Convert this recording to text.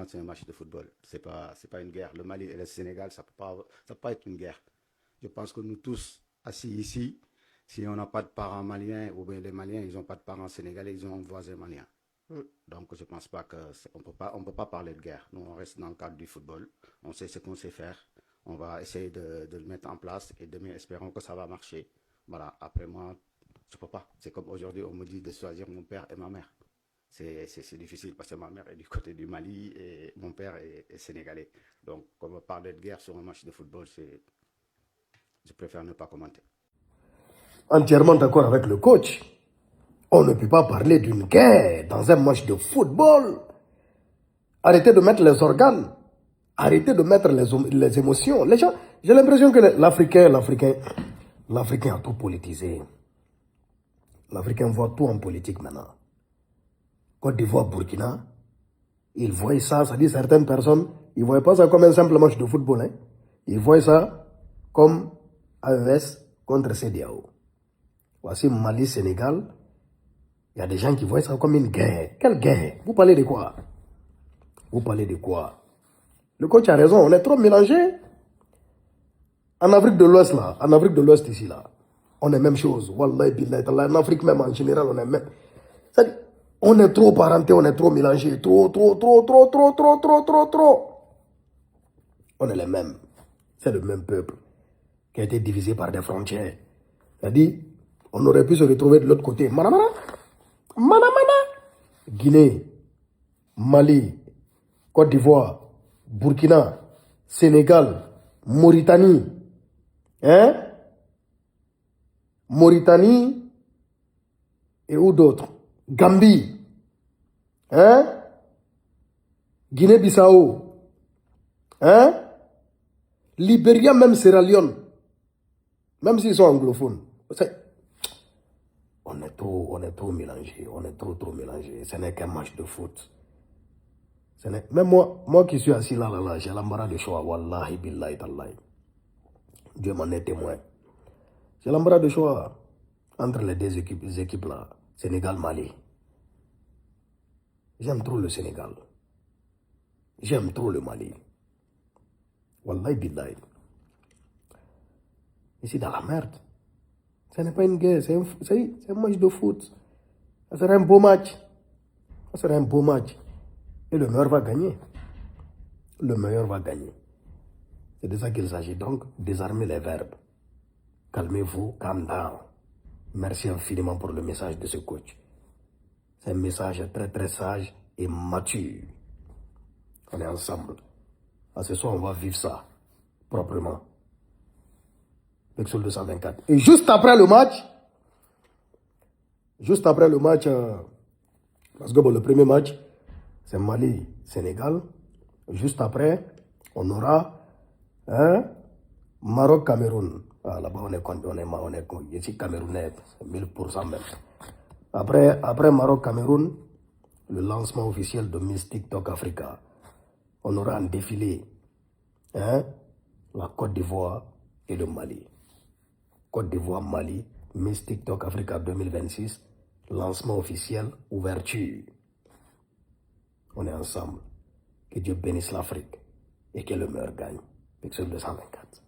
simplement, c'est un match de football. C'est pas une guerre. Le Mali et le Sénégal, ça peut pas être une guerre. Je pense que nous tous, assis ici, si on n'a pas de parents maliens, ou bien les Maliens, ils n'ont pas de parents sénégalais, ils ont un voisin malien. Donc, je ne pense pas on peut pas parler de guerre. Nous, on reste dans le cadre du football. On sait ce qu'on sait faire. On va essayer de le mettre en place et demain, espérons que ça va marcher. Voilà. Après, moi, je ne peux pas. C'est comme aujourd'hui, on me dit de choisir mon père et ma mère. C'est difficile parce que ma mère est du côté du Mali et mon père est sénégalais. Donc, comme parler de guerre sur un match de football, je préfère ne pas commenter. Entièrement d'accord avec le coach. On ne peut pas parler d'une guerre dans un match de football. Arrêtez de mettre les organes. Arrêtez de mettre les émotions. Les gens, j'ai l'impression que l'Africain a tout politisé. L'Africain voit tout en politique maintenant. Côte d'Ivoire, Burkina, ils voient ça, ça dit certaines personnes, ils ne voient pas ça comme un simple match de football. Hein. Ils voient ça comme AES contre CEDEAO. Voici Mali, Sénégal. Il y a des gens qui voient ça comme une guerre. Quelle guerre? Vous parlez de quoi? Vous parlez de quoi? Le coach a raison, on est trop mélangés. En Afrique de l'Ouest, là, en Afrique de l'Ouest ici, là, on est même chose. Wallahi, billahi, en Afrique même, en général, on est même. C'est-à-dire, on est trop parenté, on est trop mélangés. Trop. On est les mêmes. C'est le même peuple qui a été divisé par des frontières. C'est-à-dire, on aurait pu se retrouver de l'autre côté. Manamana. Guinée, Mali, Côte d'Ivoire, Burkina, Sénégal, Mauritanie. Hein? Mauritanie et où d'autres? Gambie. Hein? Guinée-Bissau. Hein? Libéria, même Sierra Leone. Même s'ils sont anglophones. On est trop mélangés. On est trop mélangés. Ce n'est qu'un match de foot. Même moi qui suis assis là, j'ai l'embarras de choix. Wallahi, billahi, tallahi. Dieu m'en est témoin. J'ai l'embarras de choix entre les deux équipes là. Sénégal-Mali. J'aime trop le Sénégal. J'aime trop le Mali. Wallahi, billahi. Ici dans la merde. Ce n'est pas une guerre, c'est un match de foot. Ça sera un beau match. Ça sera un beau match. Et le meilleur va gagner. Le meilleur va gagner. C'est de ça qu'il s'agit. Donc, désarmer les verbes. Calmez-vous, calm down. Merci infiniment pour le message de ce coach. C'est un message très sage et mature. On est ensemble. À ce soir, on va vivre ça proprement. Pexel 224. Et juste après le match, parce que bon, le premier match, c'est Mali-Sénégal. Juste après, on aura Maroc-Cameroun. Ah, là-bas, on est ici, Camerounais, 1000% même. Après Maroc-Cameroun, le lancement officiel de Miss TikTok Africa. On aura un défilé, la Côte d'Ivoire et le Mali. Côte d'Ivoire, Mali, Miss TikTok Africa 2026, lancement officiel, ouverture. On est ensemble. Que Dieu bénisse l'Afrique et que le meilleur gagne. Pixel 224.